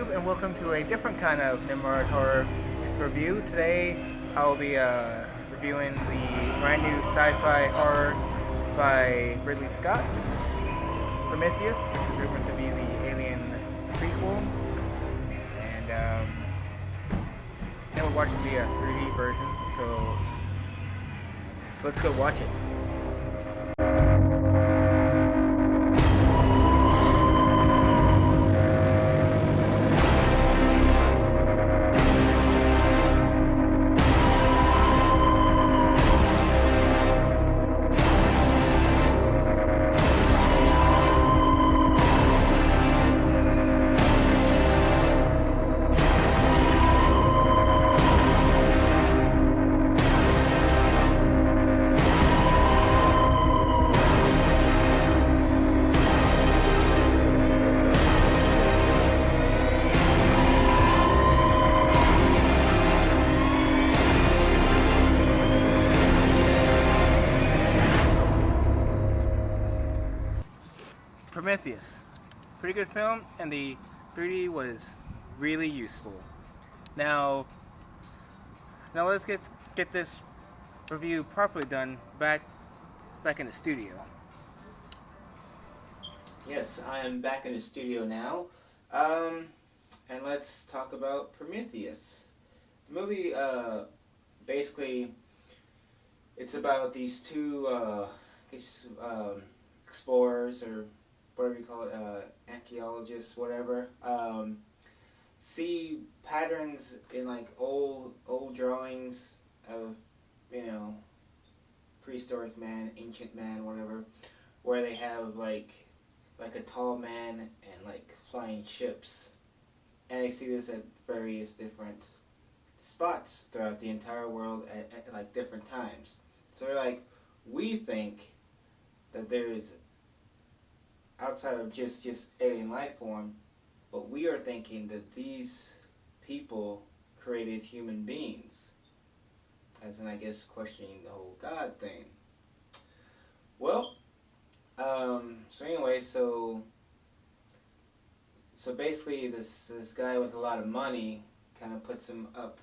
YouTube, and welcome to a different kind of Nimrod Horror review. Today I'll be reviewing the brand new Sci-Fi Horror by Ridley Scott, Prometheus, which is rumored to be the Alien prequel. And now we're watching the 3D version, so let's go watch it. Prometheus. Pretty good film, and the 3D was really useful. Now let's get this review properly done back in the studio. Yes, I am back in the studio now, and let's talk about Prometheus. The movie, basically, it's about these two explorers, or whatever you call it, archaeologists, whatever, see patterns in like old drawings of, prehistoric man, ancient man, whatever, where they have like a tall man and like flying ships, and they see this at various different spots throughout the entire world at like different times. So they're like, we think that there is outside of just alien life form, but we are thinking that these people created human beings, as in, I guess, questioning the whole God thing. Well, so anyway, so basically this guy with a lot of money kind of puts him up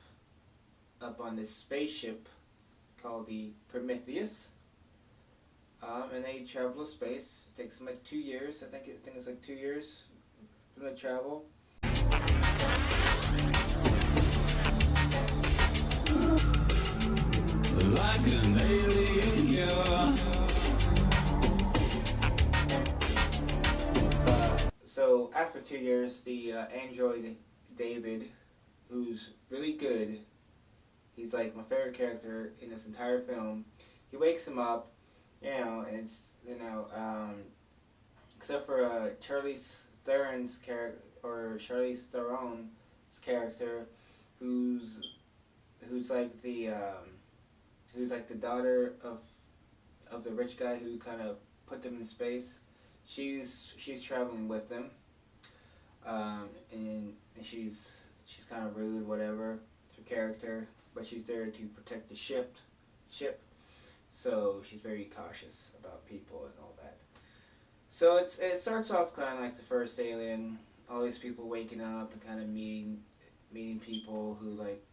on this spaceship called the Prometheus. And they travel to space. It takes them like 2 years. I think it's like 2 years for them to travel. Like an alien killer. So after 2 years, the android David, who's really good, he's like my favorite character in this entire film. He wakes him up. And it's, except for Charlize Theron's character, or Charlize Theron's character, who's like the daughter of the rich guy who kind of put them in space. She's traveling with them, and she's kind of rude, whatever. It's her character, but she's there to protect the ship. So she's very cautious about people and all that. So it starts off kind of like the first Alien, all these people waking up and kind of meeting people who like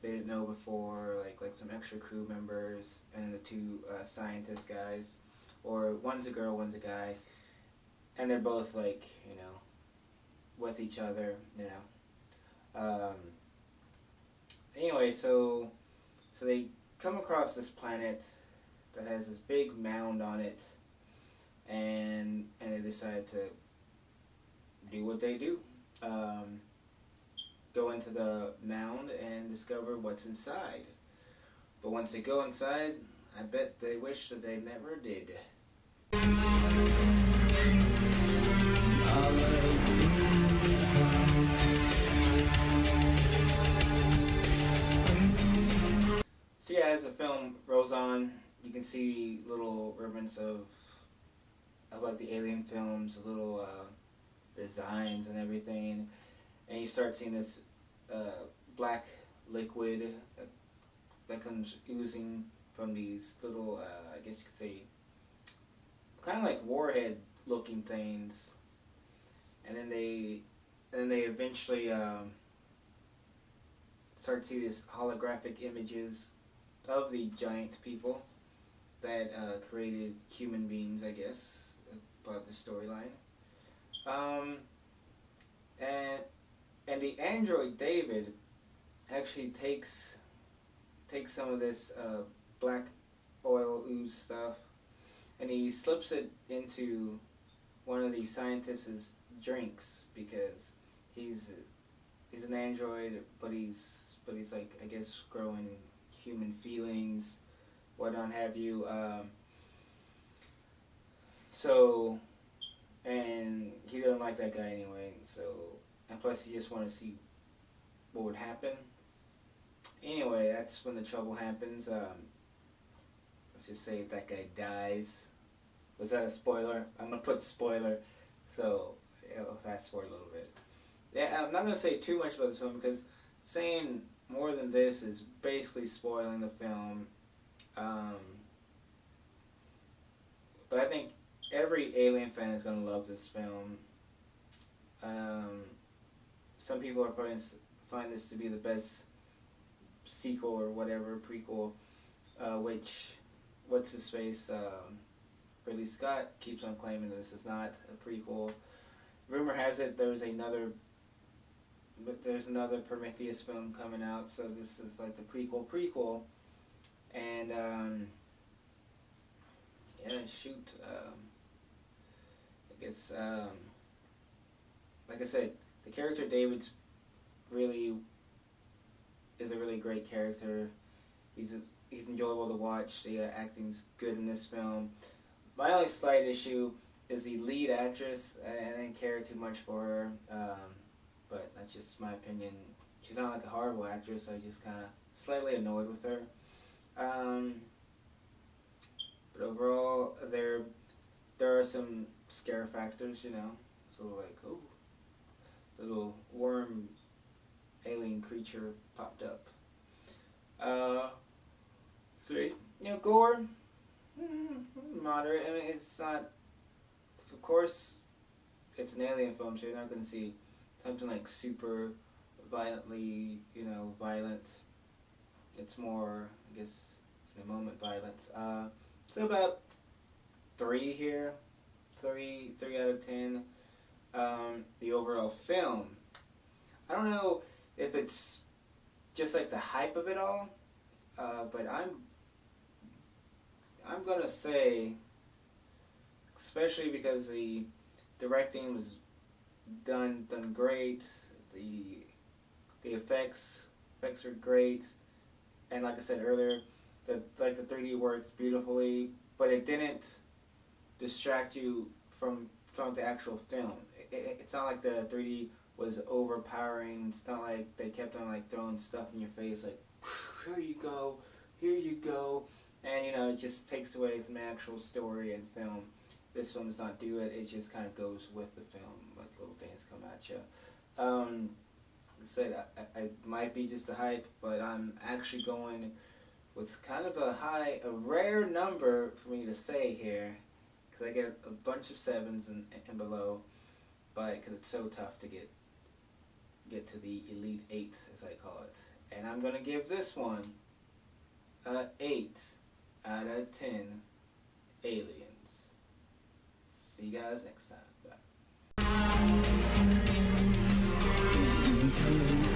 they didn't know before, like some extra crew members and the two scientist guys, or one's a girl, one's a guy, and they're both like with each other, Anyway, so they come across this planet that has this big mound on it, and they decide to do what they do. Go into the mound and discover what's inside. But once they go inside, I bet they wish that they never did. So yeah, as the film rolls on, you can see little remnants of like the Alien films, little designs and everything, and you start seeing this black liquid that comes oozing from these little, I guess you could say, kind of like warhead looking things, and then they and then they eventually start to see these holographic images of the giant people that created human beings, I guess, part of the storyline. Um, and the android David actually takes some of this black oil ooze stuff, and he slips it into one of the scientists' drinks because he's he's an android, but he's like, I guess, growing human feelings, what not have you. So and he doesn't like that guy anyway. So and plus he just want to see what would happen. Anyway, that's when the trouble happens. Let's just say that guy dies. Was that a spoiler? I'm gonna put spoiler, so I'll fast forward a little bit. Yeah, I'm not gonna say too much about this film because saying more than this is basically spoiling the film. Um, but I think every Alien fan is gonna love this film. Um, some people are probably find this to be the best sequel or whatever prequel, which what's his face Ridley Scott keeps on claiming that this is not a prequel. Rumor has it there's another Prometheus film coming out, so this is like the prequel. And yeah, shoot, I guess like I said, the character David's really is a really great character. He's he's enjoyable to watch. The acting's good in this film. My only slight issue is the lead actress. I didn't care too much for her, but that's just my opinion. She's not like a horrible actress. I just kind of slightly annoyed with her. Um, but overall, there are some scare factors, you know. So like, oh, little worm alien creature popped up. Uh, see, you know, gore, moderate. I mean, it's not. Of course, it's an alien film, so you're not going to see something like super violently, you know, violent. It's more, I guess, in the moment violence. So about 3 here, 3 out of 10. The overall film, I don't know if it's just like the hype of it all, but I'm gonna say, especially because the directing was done great, the effects are great, and like I said earlier, the 3D worked beautifully, but it didn't distract you from the actual film. It's not like the 3D was overpowering. It's not like they kept on like throwing stuff in your face like, here you go, and you know it just takes away from the actual story and film. This film does not do it. It just kind of goes with the film, like little things come at you. Like I said, I might be just a hype, but I'm actually going with kind of a rare number for me to say here, because I get a bunch of 7s and below, but because it's so tough to get to the Elite 8, as I call it. And I'm going to give this one a 8 out of 10 aliens. See you guys next time. Bye.